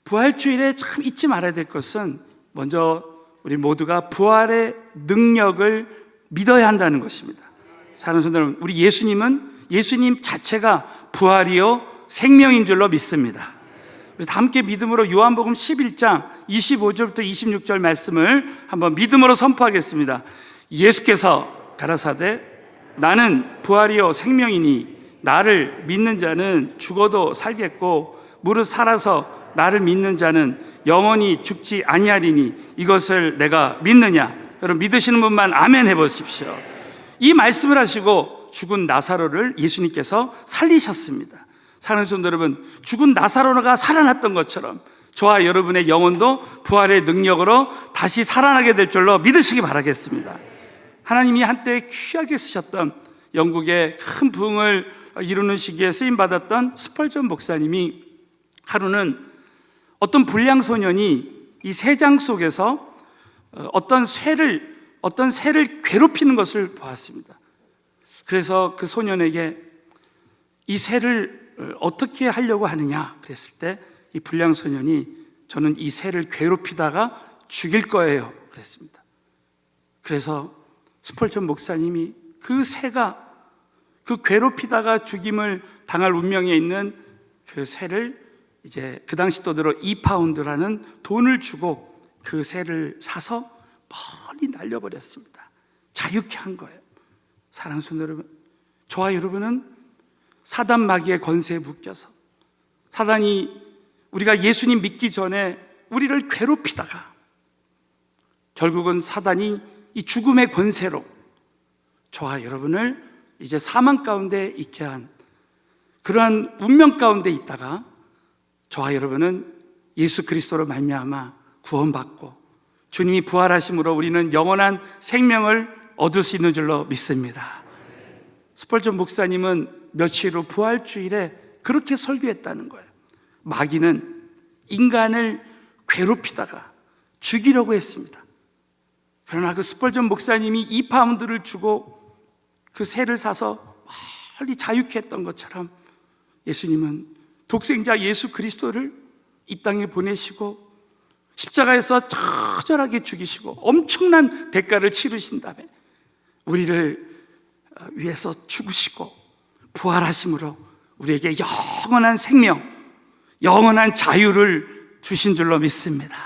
부활주일에 참 잊지 말아야 될 것은 먼저 우리 모두가 부활의 능력을 믿어야 한다는 것입니다. 사랑하는 성도 여러분, 우리 예수님 자체가 부활이요 생명인 줄로 믿습니다. 우리 다 함께 믿음으로 요한복음 11장 25절부터 26절 말씀을 한번 믿음으로 선포하겠습니다. 예수께서 가라사대 나는 부활이요 생명이니 나를 믿는 자는 죽어도 살겠고 무릇 살아서 나를 믿는 자는 영원히 죽지 아니하리니 이것을 내가 믿느냐? 여러분 믿으시는 분만 아멘 해보십시오. 이 말씀을 하시고 죽은 나사로를 예수님께서 살리셨습니다. 사랑하는 성도 여러분, 죽은 나사로가 살아났던 것처럼 저와 여러분의 영혼도 부활의 능력으로 다시 살아나게 될 줄로 믿으시기 바라겠습니다. 하나님이 한때 귀하게 쓰셨던 영국의 큰 부흥을 이루는 시기에 쓰임받았던 스펄전 목사님이 하루는 어떤 불량 소년이 이 새장 속에서 어떤 새를 괴롭히는 것을 보았습니다. 그래서 그 소년에게 이 새를 어떻게 하려고 하느냐 그랬을 때 이 불량 소년이 저는 이 새를 괴롭히다가 죽일 거예요 그랬습니다. 그래서 스펄전 목사님이 그 새가 그 괴롭히다가 죽임을 당할 운명에 있는 그 새를 이제 그 당시 돈으로 2파운드라는 돈을 주고 그 새를 사서 멀리 날려버렸습니다. 자유케 한 거예요. 사랑하는 성도 여러분, 저와 여러분은 사단 마귀의 권세에 묶여서 사단이 우리가 예수님 믿기 전에 우리를 괴롭히다가 결국은 사단이 이 죽음의 권세로 저와 여러분을 이제 사망 가운데 있게 한 그러한 운명 가운데 있다가 저와 여러분은 예수 그리스도로 말미암아 구원받고 주님이 부활하심으로 우리는 영원한 생명을 얻을 수 있는 줄로 믿습니다. 스펄전 목사님은 며칠 후 부활주일에 그렇게 설교했다는 거예요. 마귀는 인간을 괴롭히다가 죽이려고 했습니다. 그러나 그 스펄전 목사님이 2파운드를 주고 그 새를 사서 멀리 자유케 했던 것처럼 예수님은 독생자 예수 그리스도를 이 땅에 보내시고 십자가에서 처절하게 죽이시고 엄청난 대가를 치르신 다음에 우리를 위해서 죽으시고 부활하심으로 우리에게 영원한 생명, 영원한 자유를 주신 줄로 믿습니다.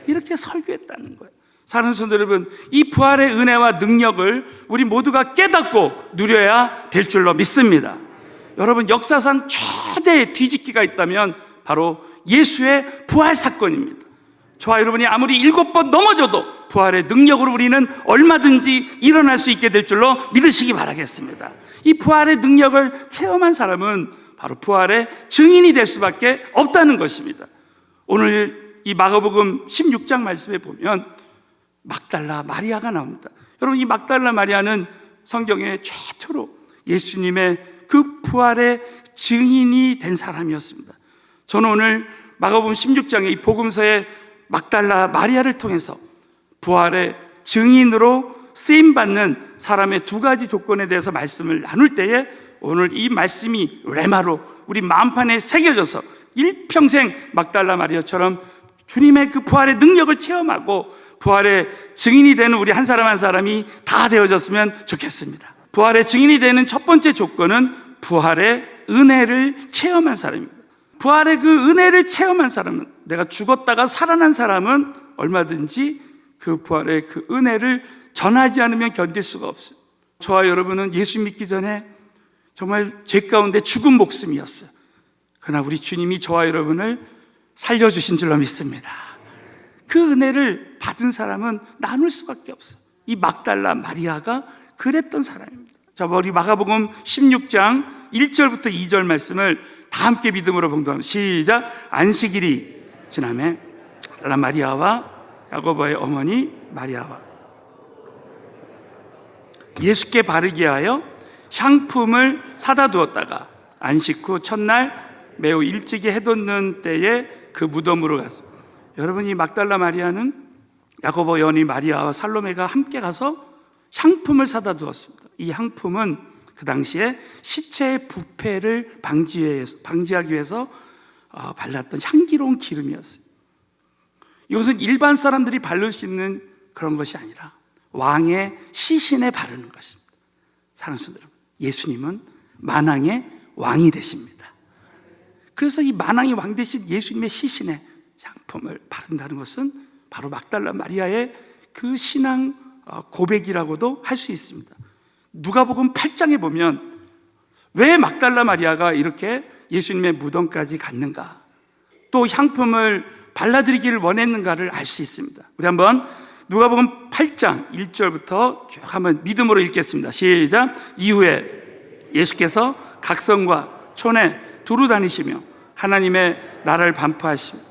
이렇게 설교했다는 거예요. 사랑하는 성도 여러분, 이 부활의 은혜와 능력을 우리 모두가 깨닫고 누려야 될 줄로 믿습니다. 여러분, 역사상 최대의 뒤집기가 있다면 바로 예수의 부활 사건입니다. 저와 여러분이 아무리 7번 넘어져도 부활의 능력으로 우리는 얼마든지 일어날 수 있게 될 줄로 믿으시기 바라겠습니다. 이 부활의 능력을 체험한 사람은 바로 부활의 증인이 될 수밖에 없다는 것입니다. 오늘 이 마가복음 16장 말씀에 보면 막달라 마리아가 나옵니다. 여러분, 이 막달라 마리아는 성경에 최초로 예수님의 그 부활의 증인이 된 사람이었습니다. 저는 오늘 마가복음 16장의 이 복음서의 막달라 마리아를 통해서 부활의 증인으로 쓰임받는 사람의 두 가지 조건에 대해서 말씀을 나눌 때에 오늘 이 말씀이 레마로 우리 마음판에 새겨져서 일평생 막달라 마리아처럼 주님의 그 부활의 능력을 체험하고 부활의 증인이 되는 우리 한 사람 한 사람이 다 되어졌으면 좋겠습니다. 부활의 증인이 되는 첫 번째 조건은 부활의 은혜를 체험한 사람입니다. 부활의 그 은혜를 체험한 사람은, 내가 죽었다가 살아난 사람은 얼마든지 그 부활의 그 은혜를 전하지 않으면 견딜 수가 없어요. 저와 여러분은 예수 믿기 전에 정말 죄 가운데 죽은 목숨이었어요. 그러나 우리 주님이 저와 여러분을 살려주신 줄로 믿습니다. 그 은혜를 받은 사람은 나눌 수밖에 없어요. 이 막달라 마리아가 그랬던 사람입니다. 자, 우리 마가복음 16장 1절부터 2절 말씀을 다 함께 믿음으로 봉독합니다. 시작. 안식일이 지나매 막달라 마리아와 야고보의 어머니 마리아와 예수께 바르게 하여 향품을 사다 두었다가 안식 후 첫날 매우 일찍이 해돋는 때에 그 무덤으로 가서, 여러분, 이 막달라 마리아는 야고보 여인이 마리아와 살로메가 함께 가서 향품을 사다 두었습니다. 이 향품은 그 당시에 시체의 부패를 방지하기 위해서 발랐던 향기로운 기름이었어요. 이것은 일반 사람들이 바를 수 있는 그런 것이 아니라 왕의 시신에 바르는 것입니다. 사랑하는 성도 여러분, 예수님은 만왕의 왕이 되십니다. 그래서 이 만왕의 왕 되신 예수님의 시신에 향품을 바른다는 것은 바로 막달라 마리아의 그 신앙 고백이라고도 할 수 있습니다. 누가복음 8장에 보면 왜 막달라 마리아가 이렇게 예수님의 무덤까지 갔는가, 또 향품을 발라드리기를 원했는가를 알 수 있습니다. 우리 한번 누가복음 8장 1절부터 쭉 한번 믿음으로 읽겠습니다. 시작. 이후에 예수께서 각성과 촌에 두루 다니시며 하나님의 나라를 반포하시며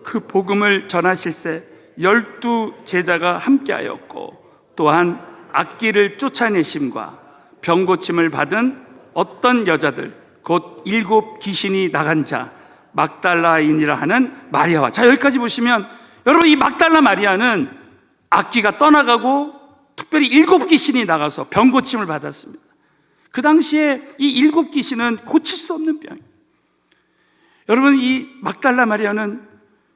그 복음을 전하실새 12 제자가 함께하였고, 또한 악귀를 쫓아내심과 병고침을 받은 어떤 여자들 곧 7 귀신이 나간 자 막달라인이라 하는 마리아와. 자, 여기까지 보시면 여러분, 이 막달라 마리아는 악귀가 떠나가고 특별히 7 귀신이 나가서 병고침을 받았습니다. 그 당시에 이 7 귀신은 고칠 수 없는 병이에요. 여러분, 이 막달라 마리아는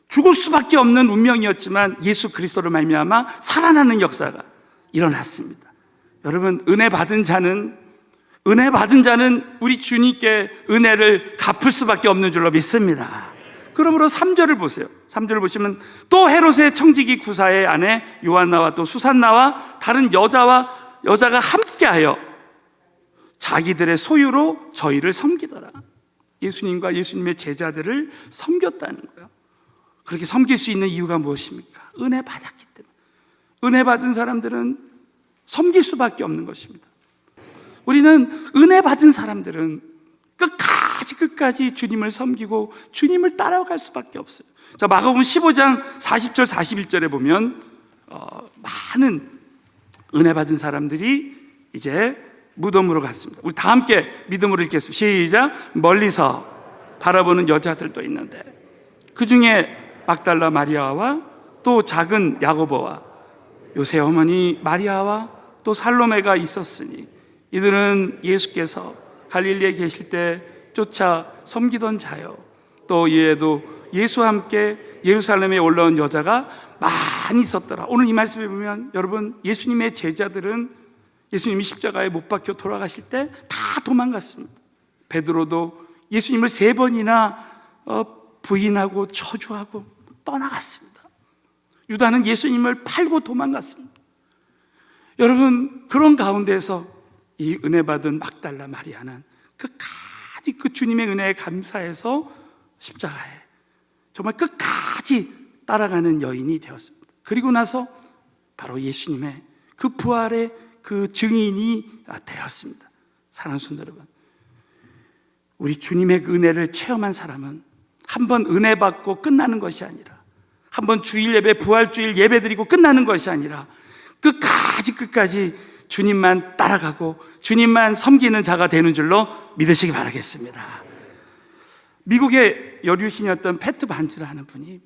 죽을 수밖에 없는 운명이었지만 예수 그리스도를 말미암아 살아나는 역사가 일어났습니다. 여러분, 은혜 받은 자는 우리 주님께 은혜를 갚을 수밖에 없는 줄로 믿습니다. 그러므로 3절을 보세요. 3절을 보시면 또 헤롯의 청지기 구사의 아내 요한나와 또 수산나와 다른 여자가 함께하여 자기들의 소유로 저희를 섬기더라. 예수님과 예수님의 제자들을 섬겼다는 거예요. 그렇게 섬길 수 있는 이유가 무엇입니까? 은혜 받았기 때문에. 은혜 받은 사람들은 섬길 수밖에 없는 것입니다. 우리는 은혜 받은 사람들은 끝까지 주님을 섬기고 주님을 따라갈 수밖에 없어요. 자, 마가복음 15장 40절 41절에 보면 많은 은혜 받은 사람들이 이제 무덤으로 갔습니다. 우리 다 함께 믿음으로 읽겠습니다. 시작. 멀리서 바라보는 여자들도 있는데 그 중에 막달라 마리아와 또 작은 야고보와 요새 어머니 마리아와 또 살로메가 있었으니 이들은 예수께서 갈릴리에 계실 때 쫓아 섬기던 자요. 또 이에도 예수와 함께 예루살렘에 올라온 여자가 많이 있었더라. 오늘 이 말씀에 보면 여러분, 예수님의 제자들은 예수님이 십자가에 못 박혀 돌아가실 때 다 도망갔습니다. 베드로도 예수님을 3번이나 부인하고 저주하고 떠나갔습니다. 유다는 예수님을 팔고 도망갔습니다. 여러분, 그런 가운데서 이 은혜 받은 막달라 마리아는 끝까지 그 주님의 은혜에 감사해서 십자가에 정말 끝까지 따라가는 여인이 되었습니다. 그리고 나서 바로 예수님의 그 부활의 그 증인이 되었습니다. 사랑하는 성도 여러분, 우리 주님의 그 은혜를 체험한 사람은 한번 은혜 받고 끝나는 것이 아니라, 한번 주일 예배, 부활주일 예배 드리고 끝나는 것이 아니라 끝까지 주님만 따라가고 주님만 섬기는 자가 되는 줄로 믿으시기 바라겠습니다. 미국의 여류신이었던 패트 반츠라는 분이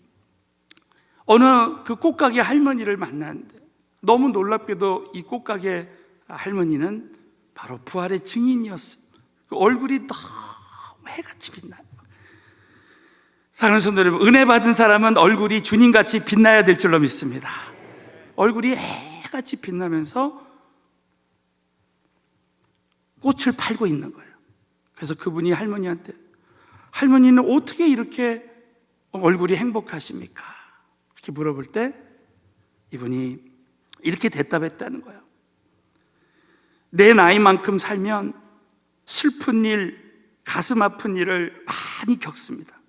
어느 그 꽃가게 할머니를 만났는데, 너무 놀랍게도 이 꽃가게 할머니는 바로 부활의 증인이었어요. 그 얼굴이 너무 해같이 빛나요. 사랑하는 성도 여러분, 은혜 받은 사람은 얼굴이 주님같이 빛나야 될 줄로 믿습니다. 얼굴이 해같이 빛나면서 꽃을 팔고 있는 거예요. 그래서 그분이 할머니한테, 할머니는 어떻게 이렇게 얼굴이 행복하십니까? 이렇게 물어볼 때 이분이 이렇게 대답했다는 거예요. 내 나이만큼 살면 슬픈 일, 가슴 아픈 일을 많이 겪습니다.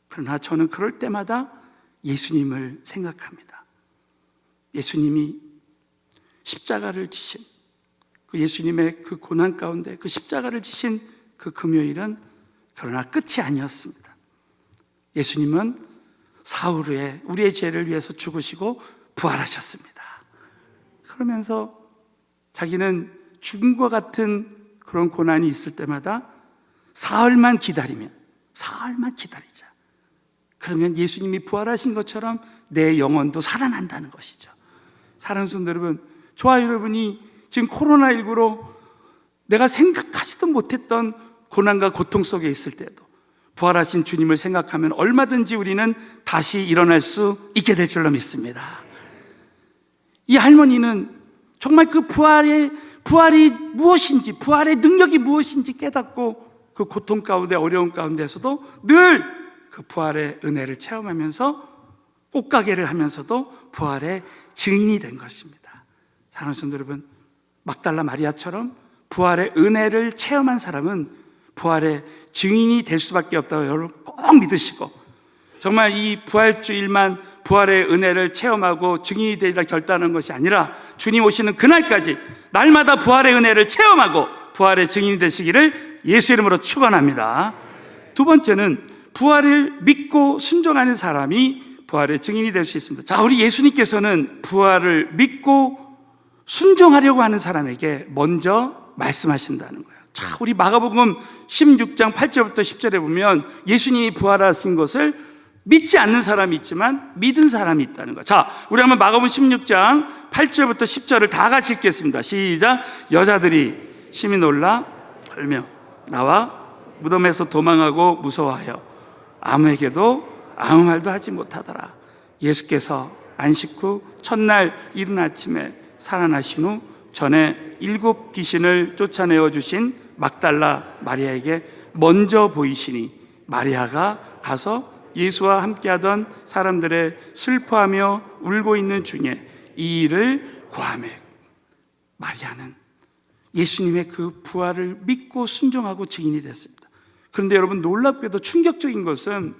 그러나 저는 그럴 때마다 예수님을 생각합니다. 예수님이 십자가를 지신, 그 예수님의 그 고난 가운데 그 십자가를 지신 그 금요일은 그러나 끝이 아니었습니다. 예수님은 사흘 후에 우리의 죄를 위해서 죽으시고 부활하셨습니다. 그러면서 자기는 죽음과 같은 그런 고난이 있을 때마다 사흘만 기다리자. 그러면 예수님이 부활하신 것처럼 내 영혼도 살아난다는 것이죠. 사랑하는 성도 여러분, 저와 여러분이 지금 코로나19로 내가 생각하지도 못했던 고난과 고통 속에 있을 때도, 부활하신 주님을 생각하면 얼마든지 우리는 다시 일어날 수 있게 될 줄로 믿습니다. 이 할머니는 정말 그 부활이 무엇인지, 부활의 능력이 무엇인지 깨닫고 그 고통 가운데, 어려움 가운데서도 늘 그 부활의 은혜를 체험하면서 꽃가게를 하면서도 부활의 증인이 된 것입니다. 사랑하는 성도 여러분, 막달라 마리아처럼 부활의 은혜를 체험한 사람은 부활의 증인이 될 수밖에 없다고 여러분 꼭 믿으시고, 정말 이 부활주일만 부활의 은혜를 체험하고 증인이 되리라 결단하는 것이 아니라 주님 오시는 그날까지 날마다 부활의 은혜를 체험하고 부활의 증인이 되시기를 예수 이름으로 축원합니다. 두 번째는 부활을 믿고 순종하는 사람이 부활의 증인이 될 수 있습니다. 자, 우리 예수님께서는 부활을 믿고 순종하려고 하는 사람에게 먼저 말씀하신다는 거예요. 자, 우리 마가복음 16장 8절부터 10절에 보면 예수님이 부활하신 것을 믿지 않는 사람이 있지만 믿은 사람이 있다는 거예요. 자, 우리 한번 마가복음 16장 8절부터 10절을 다 같이 읽겠습니다. 시작. 여자들이 심히 놀라 떨며 나와 무덤에서 도망하고 무서워하여 아무에게도 아무 말도 하지 못하더라. 예수께서 안식 후 첫날 이른 아침에 살아나신 후 전에 7 귀신을 쫓아내어 주신 막달라 마리아에게 먼저 보이시니 마리아가 가서 예수와 함께하던 사람들의 슬퍼하며 울고 있는 중에 이 일을 고하매. 마리아는 예수님의 그 부활을 믿고 순종하고 증인이 됐습니다. 그런데 여러분, 놀랍게도 충격적인 것은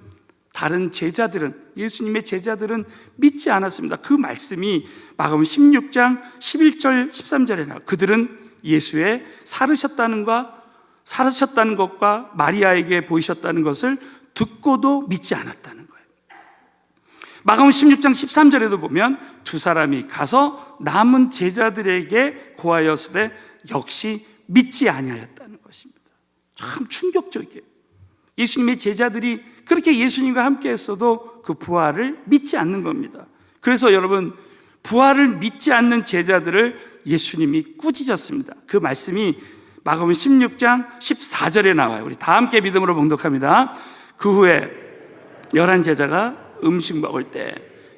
다른 제자들은, 예수님의 제자들은 믿지 않았습니다. 그 말씀이 마가복음 16장 11절 13절에 나와요. 그들은 예수의 살으셨다는 것과 마리아에게 보이셨다는 것을 듣고도 믿지 않았다는 거예요. 마가복음 16장 13절에도 보면 두 사람이 가서 남은 제자들에게 고하였으되 역시 믿지 아니하였다는 것입니다. 참 충격적이에요. 예수님의 제자들이 그렇게 예수님과 함께 했어도 그 부활을 믿지 않는 겁니다. 그래서 여러분, 부활을 믿지 않는 제자들을 예수님이 꾸짖었습니다. 그 말씀이 마가복음 16장 14절에 나와요. 우리 다 함께 믿음으로 봉독합니다. 그 후에 11 제자가 음식 먹을 때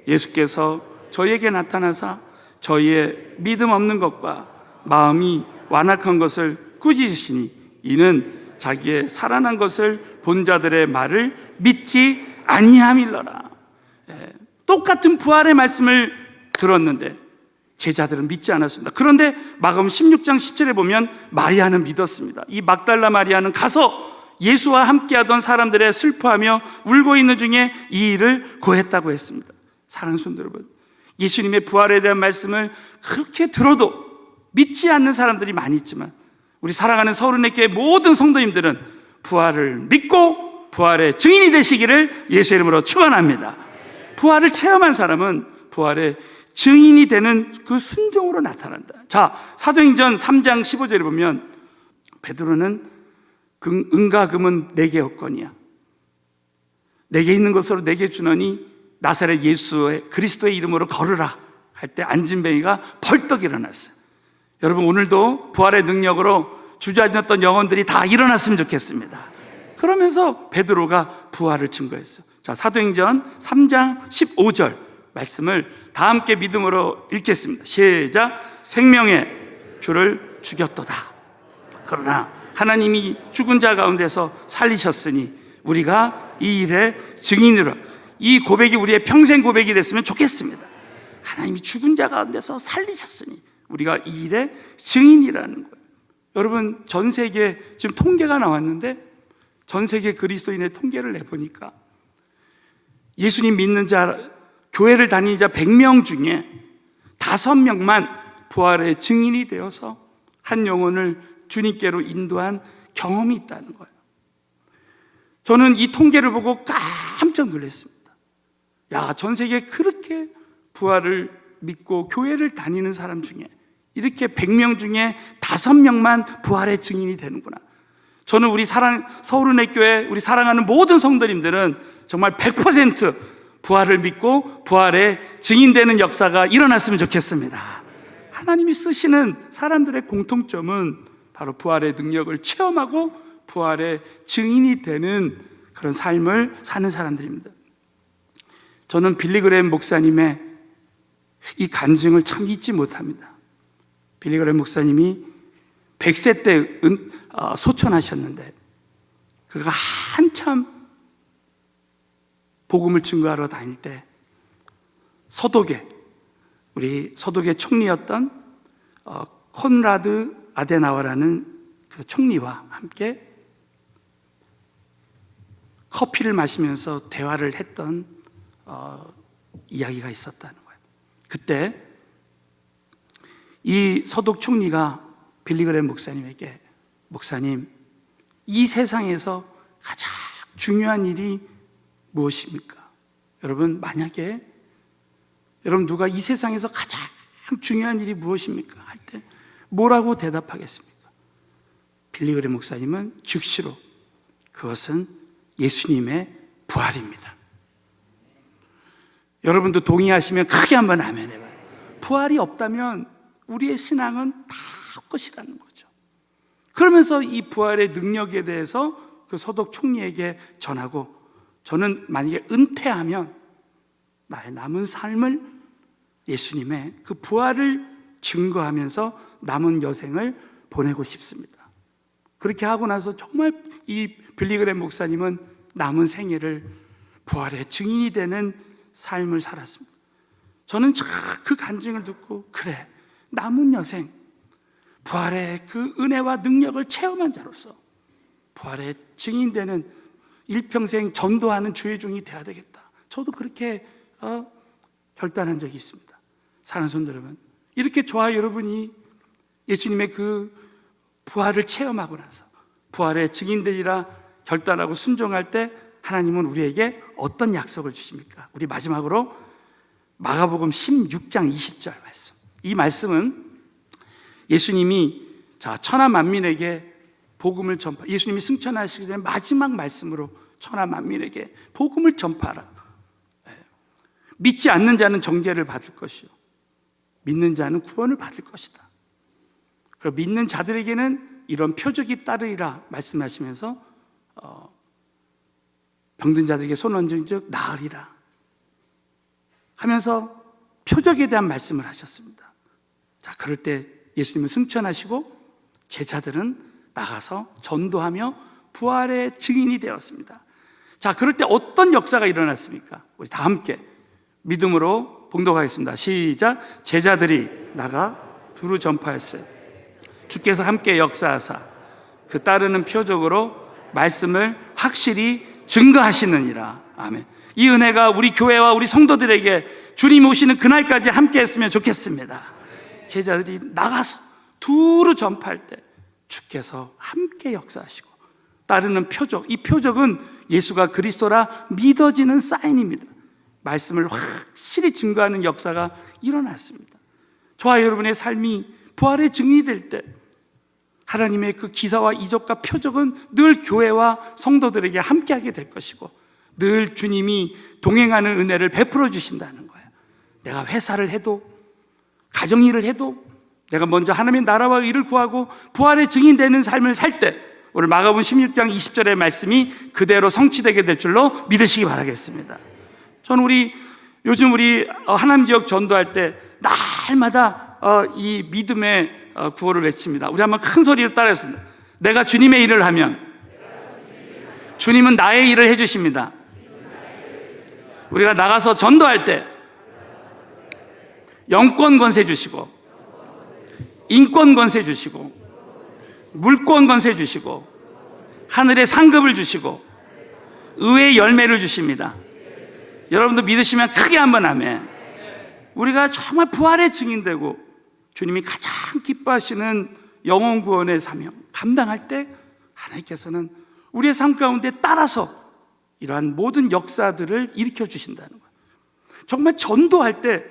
예수께서 저희에게 나타나사 저희의 믿음 없는 것과 마음이 완악한 것을 꾸짖으시니 이는 자기의 살아난 것을 본 자들의 말을 믿지 아니함일러라. 똑같은 부활의 말씀을 들었는데 제자들은 믿지 않았습니다. 그런데 마가복음 16장 10절에 보면 마리아는 믿었습니다. 이 막달라 마리아는 가서 예수와 함께하던 사람들의 슬퍼하며 울고 있는 중에 이 일을 고했다고 했습니다. 사랑하는 성도 여러분, 예수님의 부활에 대한 말씀을 그렇게 들어도 믿지 않는 사람들이 많이 있지만 우리 사랑하는 서울은혜교회 모든 성도님들은 부활을 믿고 부활의 증인이 되시기를 예수 이름으로 축원합니다. 부활을 체험한 사람은 부활의 증인이 되는 그 순종으로 나타난다. 자, 사도행전 3장 15절에 보면 베드로는 은과 금은 내게 없거니와 내게 있는 것으로 내게 주노니 나사렛 예수의 그리스도의 이름으로 걸으라 할 때 안진뱅이가 벌떡 일어났어요. 여러분, 오늘도 부활의 능력으로 주저앉았던 영혼들이 다 일어났으면 좋겠습니다. 그러면서 베드로가 부활을 증거했어요. 자, 사도행전 3장 15절 말씀을 다 함께 믿음으로 읽겠습니다. 시작. 생명의 주를 죽였도다. 그러나 하나님이 죽은 자 가운데서 살리셨으니 우리가 이 일의 증인으로, 이 고백이 우리의 평생 고백이 됐으면 좋겠습니다. 하나님이 죽은 자 가운데서 살리셨으니 우리가 이 일의 증인이라는 거예요. 여러분, 전 세계 지금 통계가 나왔는데 전 세계 그리스도인의 통계를 내보니까 예수님 믿는 자, 교회를 다니는 자 100명 중에 5명만 부활의 증인이 되어서 한 영혼을 주님께로 인도한 경험이 있다는 거예요. 저는 이 통계를 보고 깜짝 놀랐습니다. 야, 전 세계에 그렇게 부활을 믿고 교회를 다니는 사람 중에 이렇게 100명 중에 5명만 부활의 증인이 되는구나. 저는 우리 서울은혜교회 우리 사랑하는 모든 성도님들은 정말 100% 부활을 믿고 부활의 증인되는 역사가 일어났으면 좋겠습니다. 하나님이 쓰시는 사람들의 공통점은 바로 부활의 능력을 체험하고 부활의 증인이 되는 그런 삶을 사는 사람들입니다. 저는 빌리 그레이엄 목사님의 이 간증을 참 잊지 못합니다. 빌리 그레이엄 목사님이 100세 때 소천하셨는데 그가 한참 복음을 증거하러 다닐 때 우리 서독의 총리였던 콘라드 아데나워라는 그 총리와 함께 커피를 마시면서 대화를 했던 이야기가 있었다는 거예요. 그때 이 서독 총리가 빌리 그레이엄 목사님에게, 목사님, 이 세상에서 가장 중요한 일이 무엇입니까? 여러분, 만약에 여러분 누가 이 세상에서 가장 중요한 일이 무엇입니까? 할 때 뭐라고 대답하겠습니까? 빌리 그레이엄 목사님은 즉시로 그것은 예수님의 부활입니다. 여러분도 동의하시면 크게 한번 아멘 해봐요. 부활이 없다면 우리의 신앙은 다 헛것이라는 거죠. 그러면서 이 부활의 능력에 대해서 그 서독 총리에게 전하고, 저는 만약에 은퇴하면 나의 남은 삶을 예수님의 그 부활을 증거하면서 남은 여생을 보내고 싶습니다. 그렇게 하고 나서 정말 이 빌리 그레이엄 목사님은 남은 생애를 부활의 증인이 되는 삶을 살았습니다. 저는 그 간증을 듣고, 그래, 남은 여생 부활의 그 은혜와 능력을 체험한 자로서 부활의 증인되는 일평생 전도하는 주의 종이 되어야 되겠다. 저도 그렇게 결단한 적이 있습니다. 사랑하는 성도 여러분, 이렇게 저와 여러분이 예수님의 그 부활을 체험하고 나서 부활의 증인되리라 결단하고 순종할 때 하나님은 우리에게 어떤 약속을 주십니까? 우리 마지막으로 마가복음 16장 20절 말씀. 이 말씀은 예수님이 천하 만민에게 복음을 예수님이 승천하시기 전에 마지막 말씀으로 천하 만민에게 복음을 전파하라. 믿지 않는 자는 정죄를 받을 것이요 믿는 자는 구원을 받을 것이다. 그리고 믿는 자들에게는 이런 표적이 따르리라 말씀하시면서 병든 자들에게 손 얹은 즉 나으리라 하면서 표적에 대한 말씀을 하셨습니다. 자, 그럴 때 예수님은 승천하시고 제자들은 나가서 전도하며 부활의 증인이 되었습니다. 자, 그럴 때 어떤 역사가 일어났습니까? 우리 다 함께 믿음으로 봉독하겠습니다. 시작. 제자들이 나가 두루 전파했어요. 주께서 함께 역사하사 그 따르는 표적으로 말씀을 확실히 증거하시느니라. 아멘. 이 은혜가 우리 교회와 우리 성도들에게 주님 오시는 그날까지 함께 했으면 좋겠습니다. 제자들이 나가서 두루 전파할 때 주께서 함께 역사하시고 따르는 표적, 이 표적은 예수가 그리스도라 믿어지는 사인입니다. 말씀을 확실히 증거하는 역사가 일어났습니다. 저와 여러분의 삶이 부활의 증인이 될 때 하나님의 그 기사와 이적과 표적은 늘 교회와 성도들에게 함께하게 될 것이고 늘 주님이 동행하는 은혜를 베풀어 주신다는 거예요. 내가 회사를 해도 가정일을 해도 내가 먼저 하나님의 나라와 의를 구하고 부활의 증인되는 삶을 살 때 오늘 마가복음 16장 20절의 말씀이 그대로 성취되게 될 줄로 믿으시기 바라겠습니다. 저는 요즘 우리 하남 지역 전도할 때 날마다 이 믿음의 구호를 외칩니다. 우리 한번 큰 소리로 따라했습니다. 내가 주님의 일을 하면 주님은 나의 일을 해주십니다. 우리가 나가서 전도할 때 영권 권세 주시고 인권 권세 주시고 물권 권세 주시고 하늘의 상급을 주시고 의의 열매를 주십니다. 여러분도 믿으시면 크게 한번 아멘. 우리가 정말 부활의 증인되고 주님이 가장 기뻐하시는 영혼 구원의 사명 감당할 때 하나님께서는 우리의 삶 가운데 따라서 이러한 모든 역사들을 일으켜 주신다는 거예요. 정말 전도할 때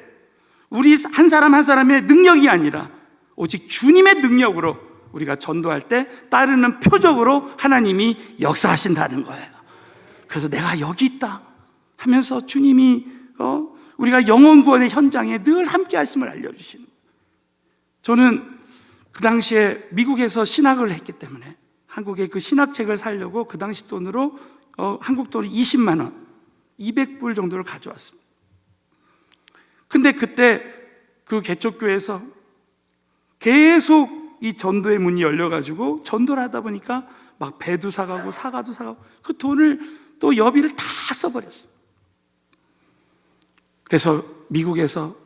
우리 한 사람 한 사람의 능력이 아니라 오직 주님의 능력으로 우리가 전도할 때 따르는 표적으로 하나님이 역사하신다는 거예요. 그래서 내가 여기 있다 하면서 주님이 우리가 영혼 구원의 현장에 늘 함께 하심을 알려주시는 거예요. 저는 그 당시에 미국에서 신학을 했기 때문에 한국의 그 신학책을 사려고 그 당시 돈으로 한국 돈으로 20만 원, 200불 정도를 가져왔습니다. 근데 그때 그 개척교회에서 계속 이 전도의 문이 열려가지고 전도를 하다 보니까 막 배도 사가고 사과도 사가고 그 돈을 또 여비를 다 써버렸어요. 그래서 미국에서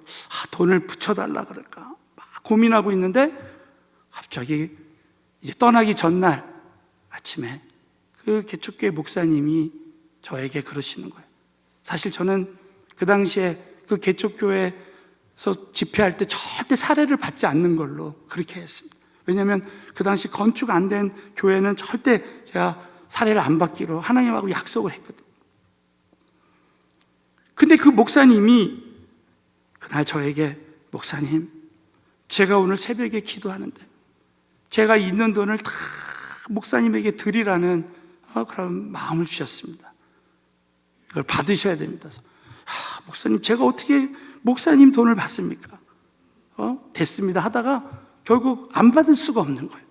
돈을 붙여달라 그럴까 막 고민하고 있는데 갑자기 이제 떠나기 전날 아침에 그 개척교회 목사님이 저에게 그러시는 거예요. 사실 저는 그 당시에 그 개척교회에서 집회할 때 절대 사례를 받지 않는 걸로 그렇게 했습니다. 왜냐하면 그 당시 건축 안 된 교회는 절대 제가 사례를 안 받기로 하나님하고 약속을 했거든요. 근데 그 목사님이 그날 저에게 목사님, 제가 오늘 새벽에 기도하는데 제가 있는 돈을 다 목사님에게 드리라는 그런 마음을 주셨습니다. 이걸 받으셔야 됩니다. 목사님, 제가 어떻게 목사님 돈을 받습니까? 됐습니다 하다가 결국 안 받을 수가 없는 거예요.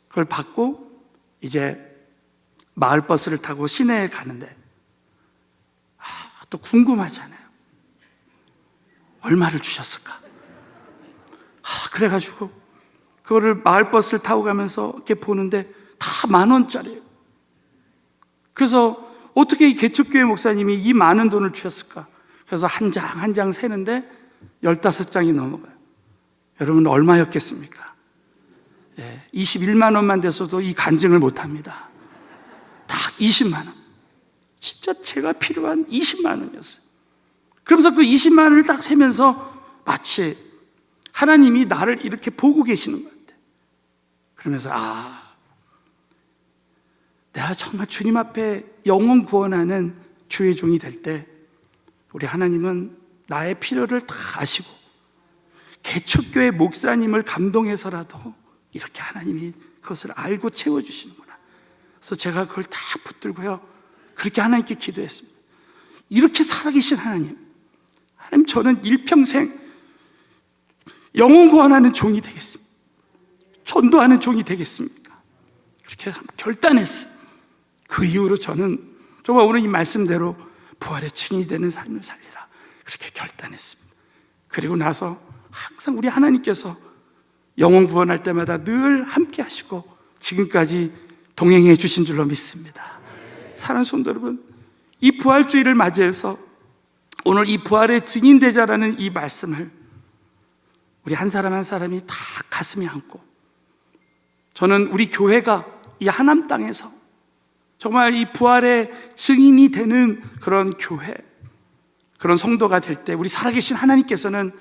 그걸 받고 이제 마을버스를 타고 시내에 가는데 또 궁금하잖아요. 얼마를 주셨을까? 그래가지고 그거를 마을버스를 타고 가면서 이렇게 보는데 다 10,000원짜리예요. 그래서 어떻게 이 개척교회 목사님이 이 많은 돈을 주셨을까? 그래서 한 장 한 장 세는데 15장이 넘어가요. 여러분 얼마였겠습니까? 21만 원만 됐어도 이 간증을 못합니다. 딱 20만 원. 진짜 제가 필요한 20만 원이었어요. 그러면서 그 20만 원을 딱 세면서 마치 하나님이 나를 이렇게 보고 계시는 것 같아요. 그러면서 내가 정말 주님 앞에 영혼 구원하는 주의 종이 될 때 우리 하나님은 나의 필요를 다 아시고 개척교회 목사님을 감동해서라도 이렇게 하나님이 그것을 알고 채워주시는구나. 그래서 제가 그걸 다 붙들고요 그렇게 하나님께 기도했습니다. 이렇게 살아계신 하나님, 저는 일평생 영혼 구원하는 종이 되겠습니다. 전도하는 종이 되겠습니까? 그렇게 결단했어요. 그 이후로 저는 정말 오늘 이 말씀대로 부활의 증인이 되는 삶을 살리라 그렇게 결단했습니다. 그리고 나서 항상 우리 하나님께서 영혼 구원할 때마다 늘 함께 하시고 지금까지 동행해 주신 줄로 믿습니다. 사랑하는 성도 여러분, 이 부활주의를 맞이해서 오늘 이 부활의 증인되자라는 이 말씀을 우리 한 사람 한 사람이 다 가슴에 안고, 저는 우리 교회가 이 하남 땅에서 정말 이 부활의 증인이 되는 그런 교회, 그런 성도가 될 때 우리 살아계신 하나님께서는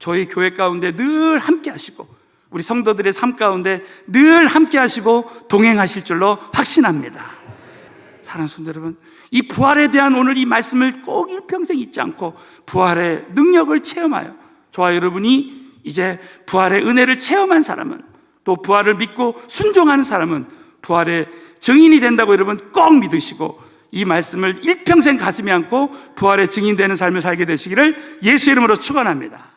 저희 교회 가운데 늘 함께 하시고 우리 성도들의 삶 가운데 늘 함께 하시고 동행하실 줄로 확신합니다. 사랑하는 성도 여러분, 이 부활에 대한 오늘 이 말씀을 꼭 일평생 잊지 않고 부활의 능력을 체험하여 저와 여러분이 이제 부활의 은혜를 체험한 사람은, 또 부활을 믿고 순종하는 사람은 부활의 증인이 된다고 여러분 꼭 믿으시고 이 말씀을 일평생 가슴에 안고 부활의 증인되는 삶을 살게 되시기를 예수 이름으로 축원합니다.